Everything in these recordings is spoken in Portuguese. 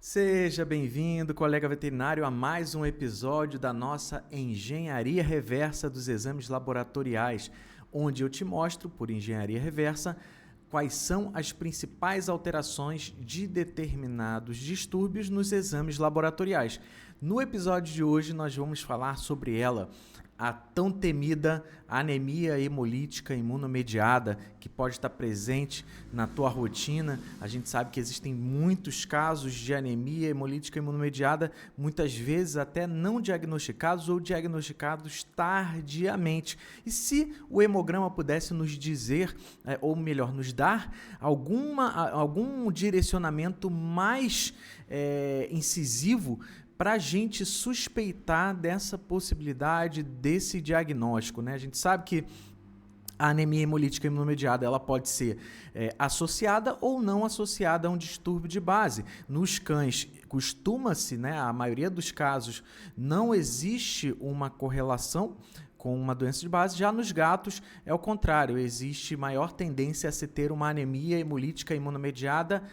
Seja bem-vindo, colega veterinário, a mais um episódio da nossa Engenharia Reversa dos Exames Laboratoriais, onde eu te mostro, por engenharia reversa, quais são as principais alterações de determinados distúrbios nos exames laboratoriais. No episódio de hoje, nós vamos falar sobre ela, a tão temida anemia hemolítica imunomediada, que pode estar presente na tua rotina. A gente sabe que existem muitos casos de anemia hemolítica imunomediada, muitas vezes até não diagnosticados ou diagnosticados tardiamente. E se o hemograma pudesse nos dizer, ou melhor, nos dar algum direcionamento mais incisivo para a gente suspeitar dessa possibilidade, desse diagnóstico, né? A gente sabe que a anemia hemolítica imunomediada ela pode ser associada ou não associada a um distúrbio de base. Nos cães, costuma-se, né, a maioria dos casos, não existe uma correlação com uma doença de base. Já nos gatos é o contrário, existe maior tendência a se ter uma anemia hemolítica imunomediada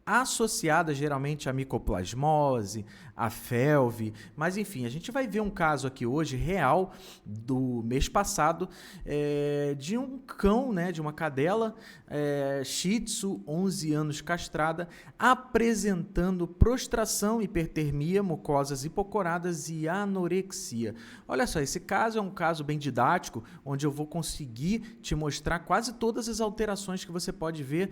associada geralmente à micoplasmose, à felve, mas enfim, a gente vai ver um caso aqui hoje real do mês passado de um cão, né, de uma cadela Shih Tzu, 11 anos castrada, apresentando prostração, hipertermia, mucosas hipocoradas e anorexia. Olha só, esse caso é um caso bem didático, onde eu vou conseguir te mostrar quase todas as alterações que você pode ver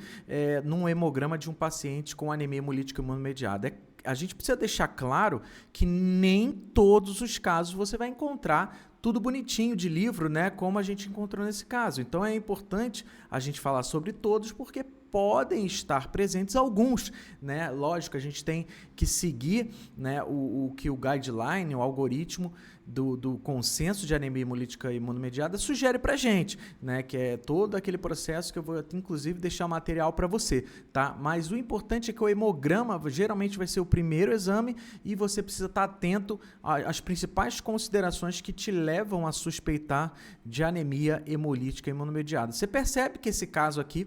num hemograma de um paciente com anemia hemolítica imunomediada. A gente precisa deixar claro que nem todos os casos você vai encontrar tudo bonitinho de livro, né, como a gente encontrou nesse caso. Então é importante a gente falar sobre todos, porque podem estar presentes alguns, né? Lógico, a gente tem que seguir, né, o que o guideline, o algoritmo do consenso de anemia hemolítica imunomediada sugere para a gente, né? Que é todo aquele processo que eu vou, inclusive, deixar material para você, tá? Mas o importante é que o hemograma geralmente vai ser o primeiro exame e você precisa estar atento às principais considerações que te levam a suspeitar de anemia hemolítica imunomediada. Você percebe que esse caso aqui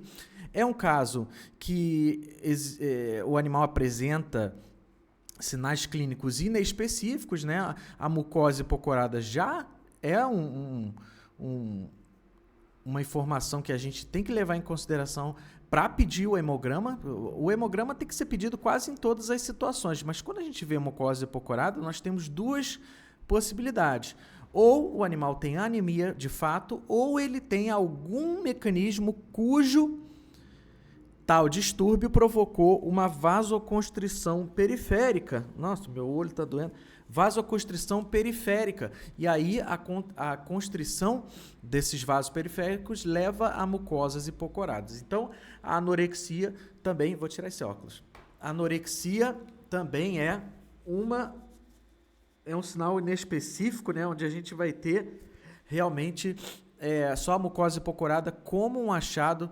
é um caso que o animal apresenta sinais clínicos inespecíficos, né? A mucosa hipocorada já é uma informação que a gente tem que levar em consideração para pedir o hemograma. O hemograma tem que ser pedido quase em todas as situações, mas quando a gente vê a mucosa hipocorada, nós temos duas possibilidades. Ou o animal tem anemia de fato, ou ele tem algum mecanismo cujo tal distúrbio provocou uma vasoconstrição periférica. Nossa, meu olho está doendo. Vasoconstrição periférica. E aí a constrição desses vasos periféricos leva a mucosas hipocoradas. Então, a anorexia também... Vou tirar esse óculos. A anorexia também é um sinal inespecífico, né, onde a gente vai ter realmente só a mucosa hipocorada como um achado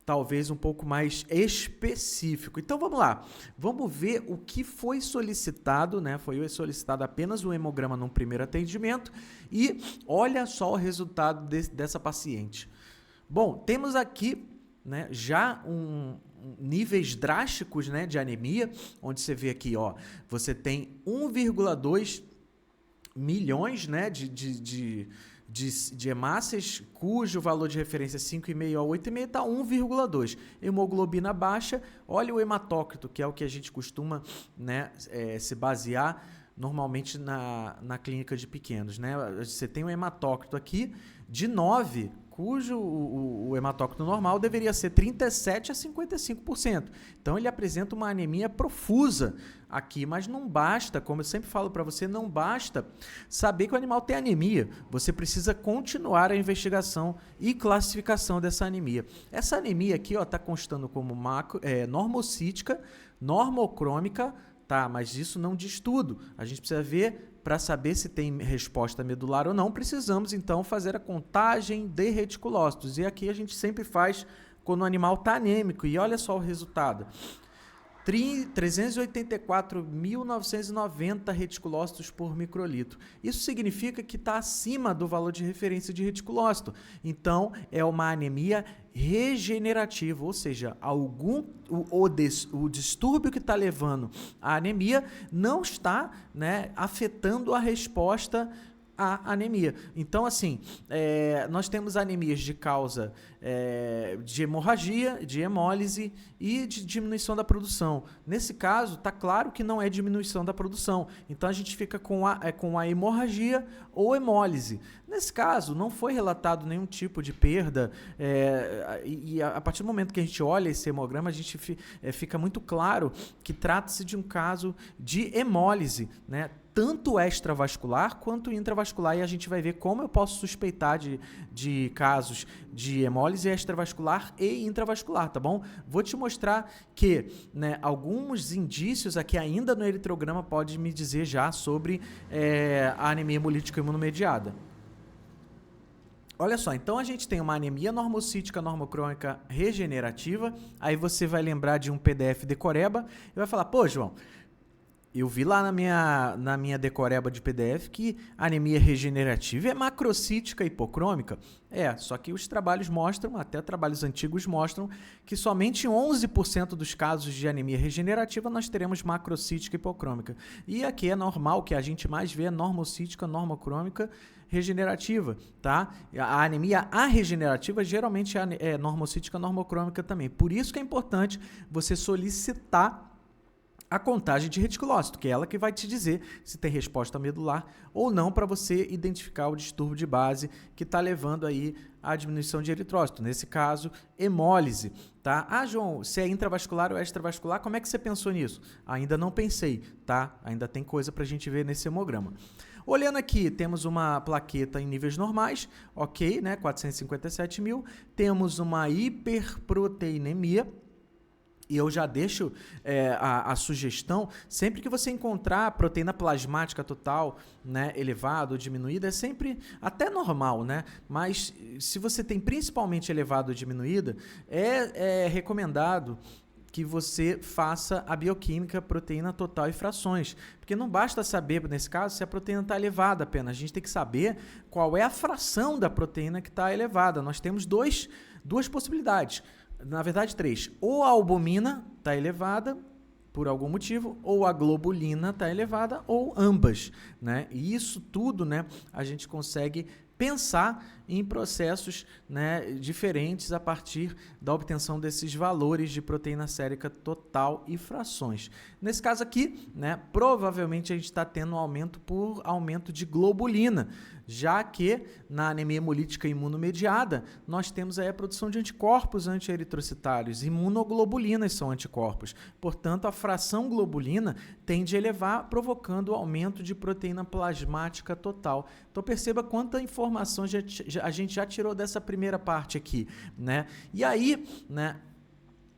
talvez um pouco mais específico. Então vamos lá, vamos ver o que foi solicitado, né? Foi solicitado apenas um hemograma num primeiro atendimento e olha só o resultado dessa paciente. Bom, temos aqui, né, já níveis drásticos, né, de anemia, onde você vê aqui, ó, você tem 1,2 milhões, né, de hemácias, cujo valor de referência é 5,5 a 8,5, está 1,2. Hemoglobina baixa, olha o hematócrito, que é o que a gente costuma, né, se basear normalmente na clínica de pequenos, né? Você tem um hematócrito aqui de 9, cujo o hematócrito normal deveria ser 37 a 55%. Então, ele apresenta uma anemia profusa aqui, mas não basta, como eu sempre falo para você, não basta saber que o animal tem anemia. Você precisa continuar a investigação e classificação dessa anemia. Essa anemia aqui está constando como normocítica, normocrômica, tá? Mas isso não diz tudo. A gente precisa ver para saber se tem resposta medular ou não. Precisamos, então, fazer a contagem de reticulócitos. E aqui a gente sempre faz quando o animal está anêmico. E olha só o resultado. 384.990 reticulócitos por microlitro. Isso significa que está acima do valor de referência de reticulócito. Então, é uma anemia regenerativa, ou seja, o distúrbio que está levando à anemia não está, né, afetando a resposta a anemia. Então, assim, nós temos anemias de causa de hemorragia, de hemólise e de diminuição da produção. Nesse caso, está claro que não é diminuição da produção. Então, a gente fica com a hemorragia ou hemólise. Nesse caso, não foi relatado nenhum tipo de perda e a partir do momento que a gente olha esse hemograma, a gente fica muito claro que trata-se de um caso de hemólise, né? Tanto extravascular quanto intravascular, e a gente vai ver como eu posso suspeitar de casos de hemólise extravascular e intravascular, tá bom? Vou te mostrar que, né, alguns indícios aqui ainda no eritrograma podem me dizer já sobre a anemia hemolítica imunomediada. Olha só, então a gente tem uma anemia normocítica normocrônica regenerativa, aí você vai lembrar de um PDF decoreba e vai falar, pô, João, eu vi lá na minha decoreba de PDF que a anemia regenerativa é macrocítica hipocrômica. Só que os trabalhos mostram, até trabalhos antigos mostram, que somente em 11% dos casos de anemia regenerativa nós teremos macrocítica hipocrômica. E aqui é normal, o que a gente mais vê é normocítica, normocrômica regenerativa, tá? A anemia regenerativa geralmente é normocítica, normocrômica também. Por isso que é importante você solicitar a contagem de reticulócito, que é ela que vai te dizer se tem resposta medular ou não, para você identificar o distúrbio de base que está levando aí à diminuição de eritrócito. Nesse caso, hemólise, tá? Ah, João, se é intravascular ou extravascular, como é que você pensou nisso? Ainda não pensei, tá? Ainda tem coisa para a gente ver nesse hemograma. Olhando aqui, temos uma plaqueta em níveis normais, ok, né? 457 mil. Temos uma hiperproteinemia. E eu já deixo a sugestão, sempre que você encontrar a proteína plasmática total, né, elevada ou diminuída, é sempre até normal, né? Mas se você tem principalmente elevada ou diminuída, é recomendado que você faça a bioquímica, proteína total e frações. Porque não basta saber, nesse caso, se a proteína está elevada apenas. A gente tem que saber qual é a fração da proteína que está elevada. Nós temos duas possibilidades. Na verdade, 3. Ou a albumina está elevada por algum motivo, ou a globulina está elevada, ou ambas, né? E isso tudo, né, a gente consegue pensar em processos, né, diferentes a partir da obtenção desses valores de proteína sérica total e frações. Nesse caso aqui, né, provavelmente a gente está tendo um aumento por aumento de globulina, já que na anemia hemolítica imunomediada nós temos aí a produção de anticorpos anti-eritrocitários, imunoglobulinas são anticorpos. Portanto, a fração globulina tende a elevar, provocando o aumento de proteína plasmática total. Então perceba quanta informação a gente já tirou dessa primeira parte aqui, né? E aí, né,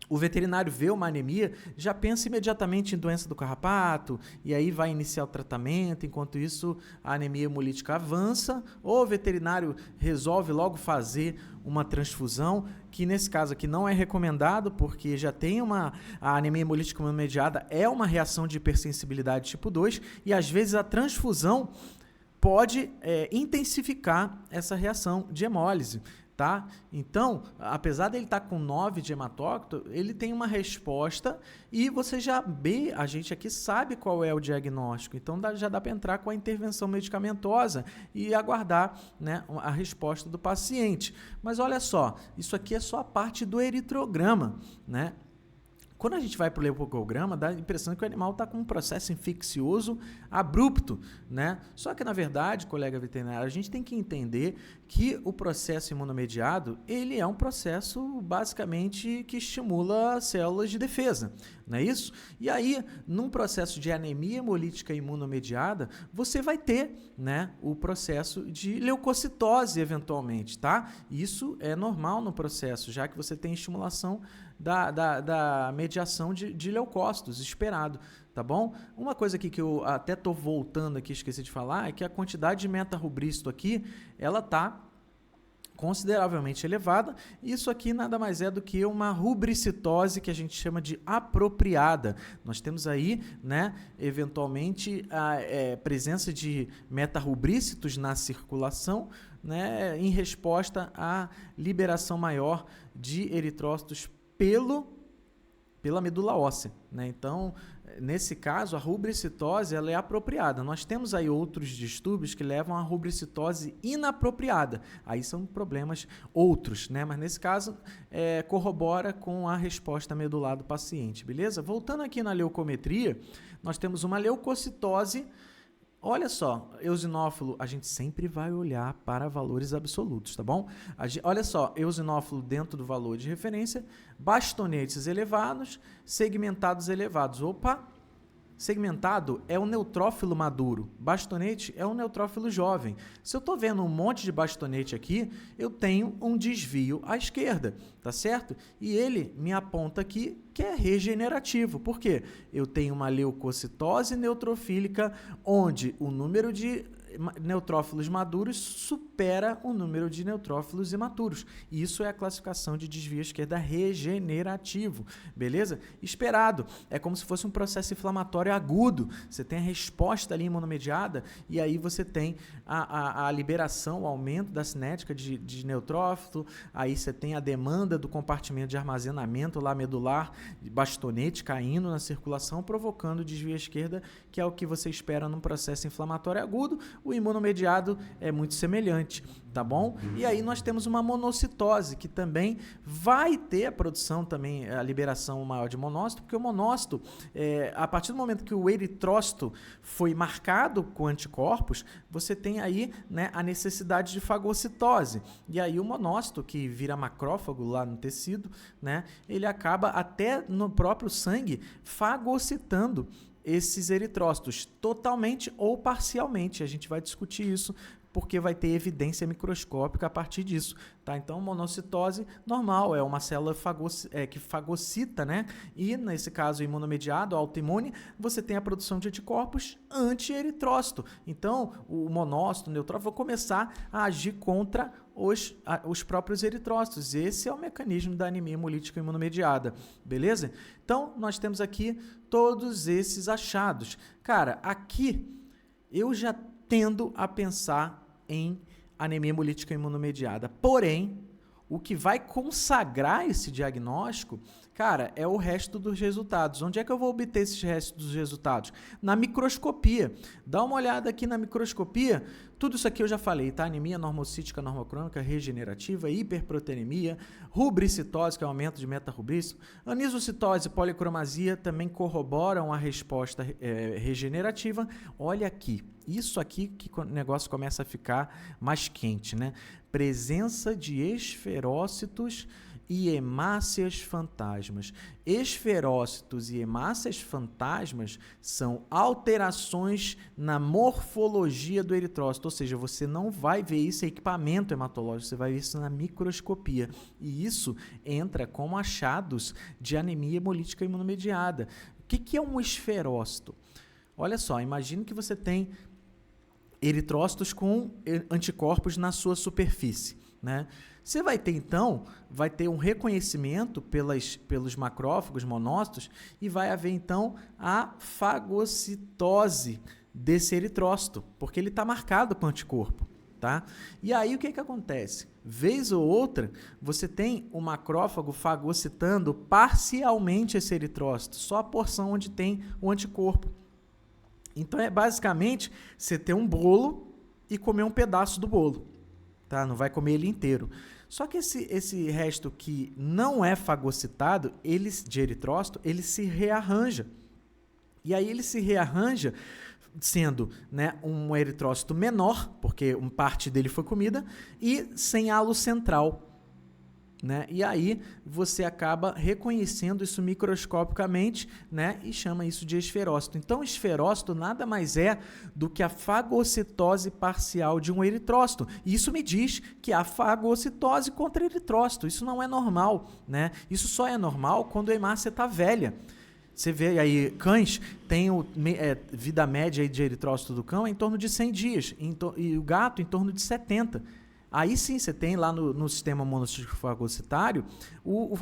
o veterinário vê uma anemia, já pensa imediatamente em doença do carrapato, e aí vai iniciar o tratamento, enquanto isso a anemia hemolítica avança, ou o veterinário resolve logo fazer uma transfusão, que nesse caso aqui não é recomendado, porque já tem a anemia hemolítica imunomediada é uma reação de hipersensibilidade tipo 2, e às vezes a transfusão pode intensificar essa reação de hemólise. Tá? Então, apesar dele estar com 9 de hematócrito, ele tem uma resposta e você a gente aqui sabe qual é o diagnóstico, então já dá para entrar com a intervenção medicamentosa e aguardar, né, a resposta do paciente. Mas olha só, isso aqui é só a parte do eritrograma, né? Quando a gente vai para o leucograma, dá a impressão que o animal está com um processo infeccioso abrupto, né? Só que, na verdade, colega veterinário, a gente tem que entender que o processo imunomediado, ele é um processo, basicamente, que estimula células de defesa, não é isso? E aí, num processo de anemia hemolítica imunomediada, você vai ter, né, o processo de leucocitose, eventualmente, tá? Isso é normal no processo, já que você tem estimulação da mediação de leucócitos, esperado, tá bom? Uma coisa aqui que eu até estou voltando aqui, esqueci de falar, é que a quantidade de meta-rubristo aqui, ela está consideravelmente elevada. Isso aqui nada mais é do que uma rubricitose que a gente chama de apropriada. Nós temos aí, né, eventualmente, a presença de metarrubrícitos na circulação, né, em resposta à liberação maior de eritrócitos pela medula óssea, né? Então, nesse caso, a rubricitose ela é apropriada. Nós temos aí outros distúrbios que levam à rubricitose inapropriada. Aí são problemas outros, né? Mas nesse caso, corrobora com a resposta medular do paciente, beleza? Voltando aqui na leucometria, nós temos uma leucocitose. Olha só, eosinófilo, a gente sempre vai olhar para valores absolutos, tá bom? Olha só, eosinófilo dentro do valor de referência, bastonetes elevados, segmentados elevados. Opa! Segmentado é um neutrófilo maduro, bastonete é um neutrófilo jovem. Se eu estou vendo um monte de bastonete aqui, eu tenho um desvio à esquerda, tá certo? E ele me aponta aqui que é regenerativo. Por quê? Eu tenho uma leucocitose neutrofílica onde o número de neutrófilos maduros supera o número de neutrófilos imaturos. Isso é a classificação de desvio à esquerda regenerativo, beleza? Esperado. É como se fosse um processo inflamatório agudo. Você tem a resposta ali imunomediada e aí você tem a liberação, o aumento da cinética de neutrófilo, aí você tem a demanda do compartimento de armazenamento lá medular, bastonete caindo na circulação, provocando desvio à esquerda, que é o que você espera num processo inflamatório agudo. O imunomediado é muito semelhante, tá bom? E aí nós temos uma monocitose, que também vai ter a produção também, a liberação maior de monócito, porque o monócito, a partir do momento que o eritrócito foi marcado com anticorpos, você tem aí, né, a necessidade de fagocitose. E aí o monócito, que vira macrófago lá no tecido, né, ele acaba até no próprio sangue fagocitando esses eritrócitos, totalmente ou parcialmente. A gente vai discutir isso porque vai ter evidência microscópica a partir disso, tá? Então, monocitose normal é uma célula que fagocita, né? E, nesse caso, imunomediado, autoimune, você tem a produção de anticorpos anti-eritrócito. Então, o monócito, o neutrófilo, vai começar a agir contra os próprios eritrócitos. Esse é o mecanismo da anemia hemolítica imunomediada, beleza? Então, nós temos aqui todos esses achados. Cara, aqui eu já tendo a pensar em anemia hemolítica imunomediada. Porém, o que vai consagrar esse diagnóstico, cara, é o resto dos resultados. Onde é que eu vou obter esses restos dos resultados? Na microscopia. Dá uma olhada aqui na microscopia. Tudo isso aqui eu já falei, tá? Anemia normocítica, normocrônica, regenerativa, hiperproteinemia, rubricitose, que é o aumento de metarrubrícito, anisocitose, policromasia também corroboram a resposta regenerativa. Olha aqui, isso aqui que o negócio começa a ficar mais quente, né? Presença de esferócitos e hemácias fantasmas. Esferócitos e hemácias fantasmas são alterações na morfologia do eritrócito, ou seja, você não vai ver isso em equipamento hematológico, você vai ver isso na microscopia. E isso entra como achados de anemia hemolítica imunomediada. O que é um esferócito? Olha só, imagine que você tem eritrócitos com anticorpos na sua superfície, né? Você vai ter, então, um reconhecimento pelos macrófagos, monócitos, e vai haver, então, a fagocitose desse eritrócito, porque ele está marcado com anticorpo, tá? E aí, o que acontece? Vez ou outra, você tem o macrófago fagocitando parcialmente esse eritrócito, só a porção onde tem o anticorpo. Então, basicamente, você ter um bolo e comer um pedaço do bolo, tá? Não vai comer ele inteiro. Só que esse resto que não é fagocitado, de eritrócito, ele se rearranja. E aí ele se rearranja sendo, né, um eritrócito menor, porque uma parte dele foi comida, e sem halo central, né? E aí você acaba reconhecendo isso microscopicamente, né? E chama isso de esferócito. Então, esferócito nada mais é do que a fagocitose parcial de um eritrócito. E isso me diz que há fagocitose contra eritrócito. Isso não é normal, né? Isso só é normal quando a hemácia está velha. Você vê aí, cães têm vida média aí de eritrócito do cão em torno de 100 dias, e o gato em torno de 70. Aí sim você tem lá no sistema monocítico fagocitário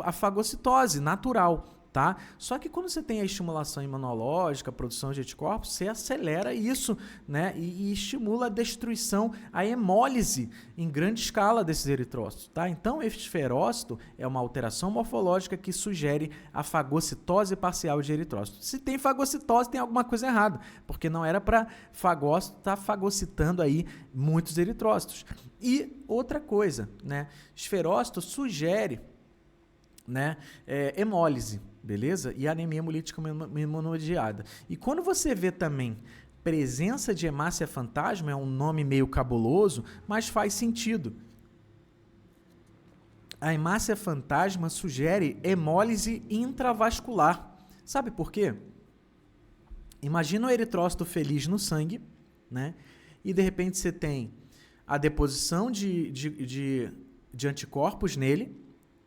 a fagocitose natural. Tá? Só que quando você tem a estimulação imunológica, a produção de anticorpos, você acelera isso, né? E estimula a destruição, a hemólise em grande escala desses eritrócitos. Tá? Então, esferócito é uma alteração morfológica que sugere a fagocitose parcial de eritrócitos. Se tem fagocitose, tem alguma coisa errada, porque não era para fagócito estar fagocitando aí muitos eritrócitos. E outra coisa, né? Esferócito sugere, né, hemólise, beleza? E anemia hemolítica imunomediada. E quando você vê também presença de hemácia fantasma, é um nome meio cabuloso, mas faz sentido. A hemácia fantasma sugere hemólise intravascular. Sabe por quê? Imagina o eritrócito feliz no sangue, né? E de repente você tem a deposição de anticorpos nele,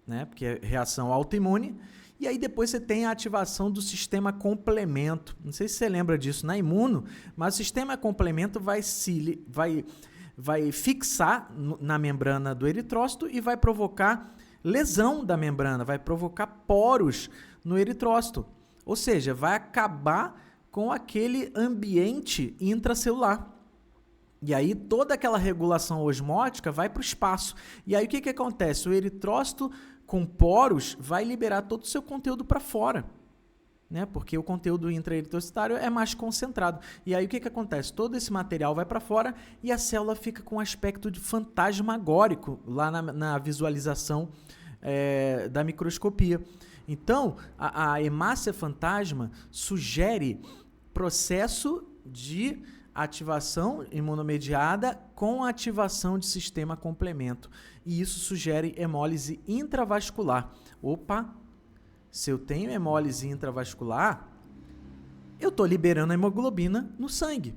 né? Porque é reação autoimune, e aí depois você tem a ativação do sistema complemento. Não sei se você lembra disso na imuno, mas o sistema complemento vai fixar na membrana do eritrócito e vai provocar lesão da membrana, vai provocar poros no eritrócito. Ou seja, vai acabar com aquele ambiente intracelular. E aí toda aquela regulação osmótica vai para o espaço. E aí o que acontece? O eritrócito com poros vai liberar todo o seu conteúdo para fora, né? Porque o conteúdo intraeritrocitário é mais concentrado. E aí o que acontece? Todo esse material vai para fora e a célula fica com um aspecto de fantasmagórico lá na visualização da microscopia. Então, a hemácia fantasma sugere processo de ativação imunomediada com ativação de sistema complemento. E isso sugere hemólise intravascular. Opa, se eu tenho hemólise intravascular, eu estou liberando a hemoglobina no sangue.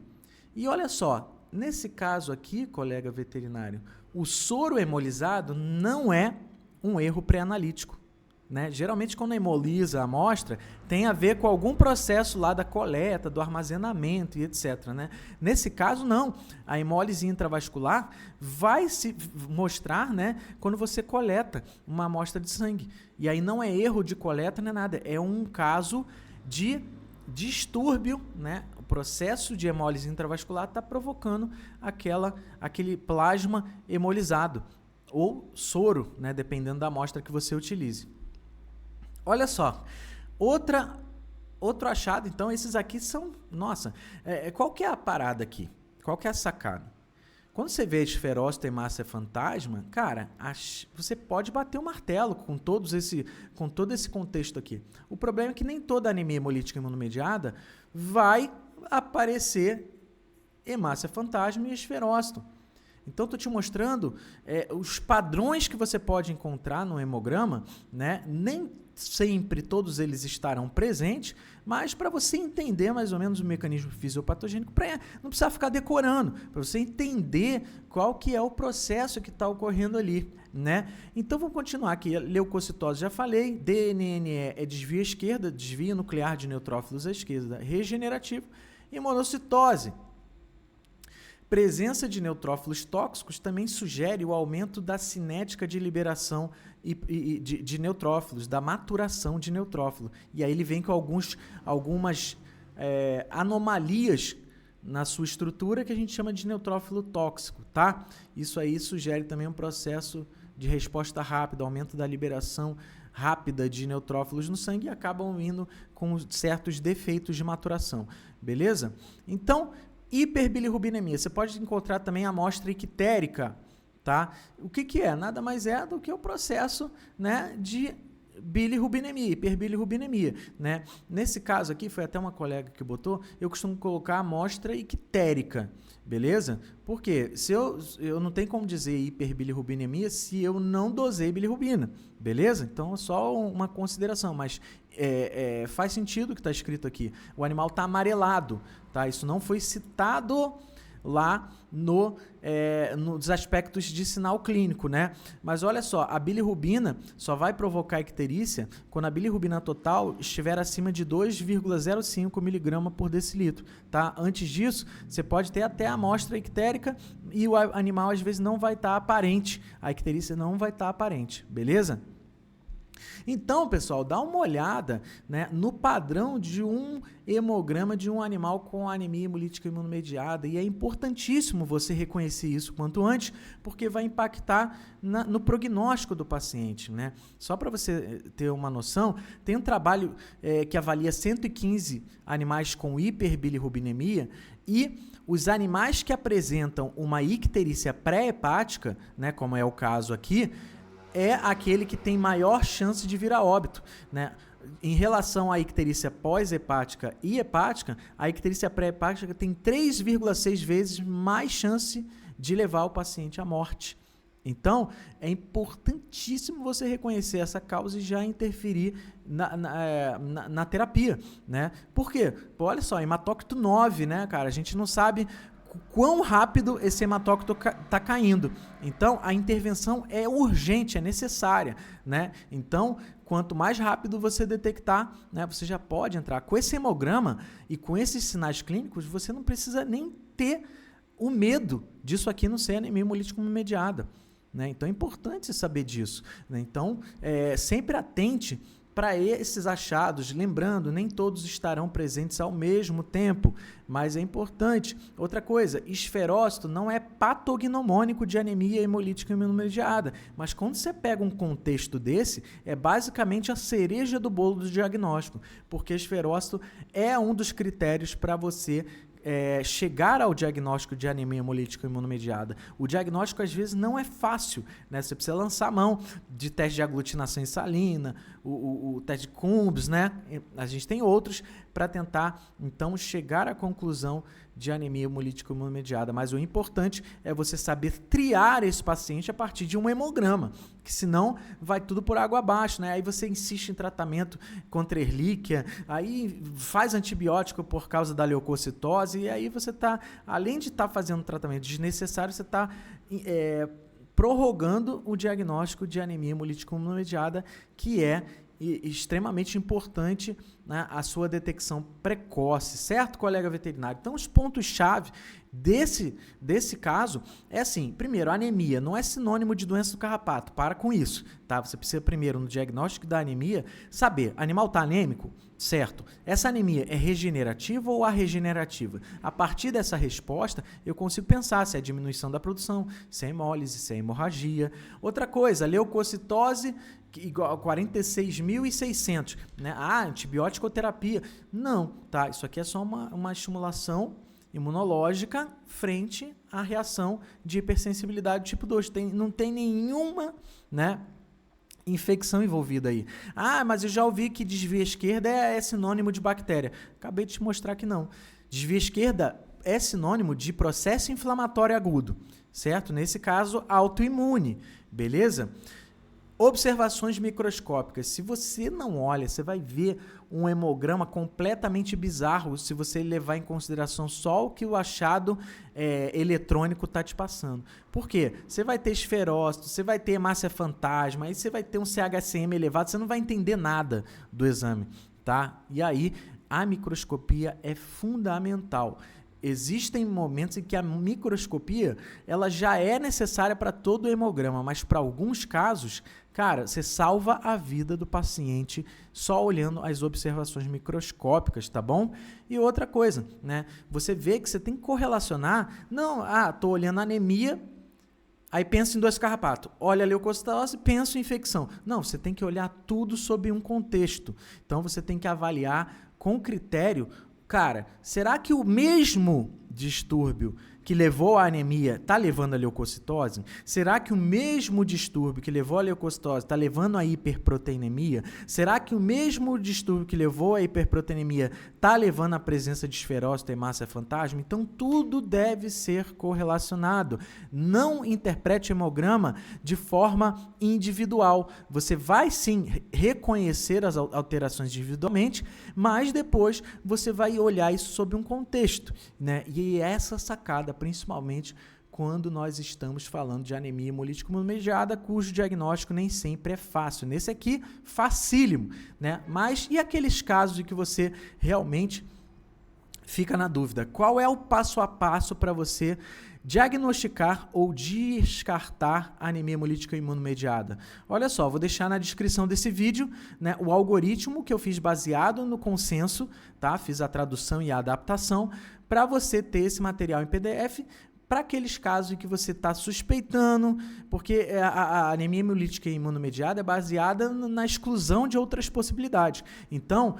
E olha só, nesse caso aqui, colega veterinário, o soro hemolizado não é um erro pré-analítico. Né? Geralmente, quando hemolisa a amostra, tem a ver com algum processo lá da coleta, do armazenamento e etc. Né? Nesse caso, não. A hemólise intravascular vai se mostrar, né, quando você coleta uma amostra de sangue. E aí não é erro de coleta, nem nada. É um caso de distúrbio, né? O processo de hemólise intravascular está provocando aquele plasma hemolizado ou soro, né, dependendo da amostra que você utilize. Olha só, outro achado, então, esses aqui são, nossa, qual que é a parada aqui? Qual que é a sacada? Quando você vê esferócito e hemácia fantasma, cara, você pode bater o martelo com todo esse contexto aqui. O problema é que nem toda anemia hemolítica imunomediada vai aparecer hemácia fantasma e esferócito. Então, estou te mostrando os padrões que você pode encontrar no hemograma, né? Nem sempre todos eles estarão presentes, mas para você entender mais ou menos o mecanismo fisiopatogênico, não precisa ficar decorando, para você entender qual que é o processo que está ocorrendo ali, né? Então, vamos continuar aqui. Leucocitose, já falei. DNNE é desvio à esquerda, desvio nuclear de neutrófilos à esquerda, regenerativo. E monocitose, presença de neutrófilos tóxicos também sugere o aumento da cinética de liberação de neutrófilos, da maturação de neutrófilo. E aí ele vem com algumas anomalias na sua estrutura que a gente chama de neutrófilo tóxico, tá? Isso aí sugere também um processo de resposta rápida, aumento da liberação rápida de neutrófilos no sangue e acabam indo com certos defeitos de maturação, beleza? Então, hiperbilirrubinemia. Você pode encontrar também a amostra ictérica, tá? O que é? Nada mais é do que o processo, né, de bilirrubinemia, hiperbilirrubinemia, né? Nesse caso aqui, foi até uma colega que botou, eu costumo colocar a amostra ictérica, beleza? Porque se eu não tenho como dizer hiperbilirrubinemia se eu não dosei bilirrubina, beleza? Então, é só uma consideração, mas faz sentido o que está escrito aqui. O animal está amarelado, tá? Isso não foi citado lá nos aspectos de sinal clínico, né? Mas olha só, a bilirrubina só vai provocar icterícia quando a bilirrubina total estiver acima de 2,05 mg por decilitro, tá? Antes disso, você pode ter até a amostra ictérica e o animal às vezes não vai estar aparente, a icterícia não vai estar aparente, beleza? Então, pessoal, dá uma olhada, né, no padrão de um hemograma de um animal com anemia hemolítica imunomediada, e é importantíssimo você reconhecer isso quanto antes, porque vai impactar no prognóstico do paciente, né? Só para você ter uma noção, tem um trabalho que avalia 115 animais com hiperbilirrubinemia e os animais que apresentam uma icterícia pré-hepática, né, como é o caso aqui, é aquele que tem maior chance de vir a óbito, né? Em relação à icterícia pós-hepática e hepática, a icterícia pré-hepática tem 3,6 vezes mais chance de levar o paciente à morte. Então, é importantíssimo você reconhecer essa causa e já interferir na terapia, né? Por quê? Pô, olha só, hematócrito 9, né, cara? A gente não sabe quão rápido esse hematócrito está caindo. Então, a intervenção é urgente, é necessária, né? Então, quanto mais rápido você detectar, né, você já pode entrar. Com esse hemograma e com esses sinais clínicos, você não precisa nem ter o medo disso aqui não ser anemia hemolítica imunomediada, né? Então, é importante saber disso, né? Então, sempre atente para esses achados, lembrando, nem todos estarão presentes ao mesmo tempo, mas é importante. Outra coisa, esferócito não é patognomônico de anemia hemolítica imunomediada, mas quando você pega um contexto desse, é basicamente a cereja do bolo do diagnóstico, porque esferócito é um dos critérios para você chegar ao diagnóstico de anemia hemolítica imunomediada. O diagnóstico, às vezes, não é fácil, né? Você precisa lançar a mão de teste de aglutinação em salina, o teste de Coombs, né? A gente tem outros para tentar, então, chegar à conclusão de anemia hemolítica imunomediada. Mas o importante é você saber triar esse paciente a partir de um hemograma, que senão vai tudo por água abaixo, né? Aí você insiste em tratamento contra Ehrlichia, aí faz antibiótico por causa da leucocitose, e aí você está, além de estar fazendo tratamento desnecessário, você está prorrogando o diagnóstico de anemia hemolítica imunomediada, que é extremamente importante, né, a sua detecção precoce, certo, colega veterinário? Então, os pontos-chave desse caso é assim: primeiro, anemia não é sinônimo de doença do carrapato, para com isso, tá? Você precisa primeiro, no diagnóstico da anemia, saber, animal está anêmico? Certo. Essa anemia é regenerativa ou arregenerativa? A partir dessa resposta, eu consigo pensar se é diminuição da produção, se é hemólise, se é hemorragia. Outra coisa, leucocitose igual a 46.600, né? Antibiótico terapia. Não, tá? Isso aqui é só uma estimulação imunológica frente à reação de hipersensibilidade tipo 2. Não tem nenhuma, né, infecção envolvida aí. Mas eu já ouvi que desvio esquerda é sinônimo de bactéria. Acabei de te mostrar que não. Desvio esquerda é sinônimo de processo inflamatório agudo, certo? Nesse caso, autoimune, beleza? Observações microscópicas. Se você não olha, você vai ver um hemograma completamente bizarro se você levar em consideração só o que o achado eletrônico está te passando. Por quê? Você vai ter esferócito, você vai ter hemácia fantasma, aí você vai ter um CHCM elevado, você não vai entender nada do exame, tá? E aí, a microscopia é fundamental. Existem momentos em que a microscopia ela já é necessária para todo o hemograma, mas para alguns casos, cara, você salva a vida do paciente só olhando as observações microscópicas, tá bom? E outra coisa, né? Você vê que você tem que correlacionar, não, tô olhando anemia, aí pensa em doença do carrapato, olha a leucocitose, pensa em infecção. Não, você tem que olhar tudo sob um contexto. Então você tem que avaliar com critério. Cara, será que o mesmo distúrbio que levou à anemia está levando à leucocitose? Será que o mesmo distúrbio que levou à leucocitose está levando à hiperproteinemia? Será que o mesmo distúrbio que levou à hiperproteinemia está levando à presença de esferócito e hemácia fantasma? Então, tudo deve ser correlacionado. Não interprete o hemograma de forma individual. Você vai, sim, reconhecer as alterações individualmente, mas depois você vai olhar isso sob um contexto, né? E essa sacada principalmente quando nós estamos falando de anemia hemolítica imunomediada, cujo diagnóstico nem sempre é fácil. Nesse aqui, facílimo, né? Mas e aqueles casos em que você realmente fica na dúvida? Qual é o passo a passo para você diagnosticar ou descartar a anemia hemolítica imunomediada? Olha só, vou deixar na descrição desse vídeo, né, o algoritmo que eu fiz baseado no consenso, tá? Fiz a tradução e a adaptação para você ter esse material em PDF, para aqueles casos em que você está suspeitando, porque a anemia hemolítica imunomediada é baseada na exclusão de outras possibilidades. Então,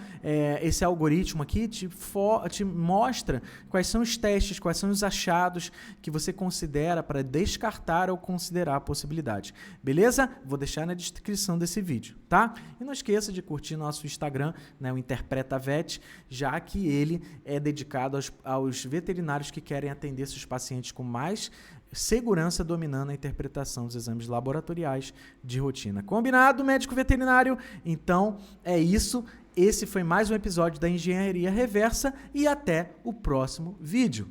esse algoritmo aqui te mostra quais são os testes, quais são os achados que você considera para descartar ou considerar a possibilidade. Beleza? Vou deixar na descrição desse vídeo, tá? E não esqueça de curtir nosso Instagram, né, o InterpretaVet, já que ele é dedicado aos veterinários que querem atender seus pacientes com mais segurança, dominando a interpretação dos exames laboratoriais de rotina. Combinado, médico veterinário? Então, é isso. Esse foi mais um episódio da Engenharia Reversa e até o próximo vídeo.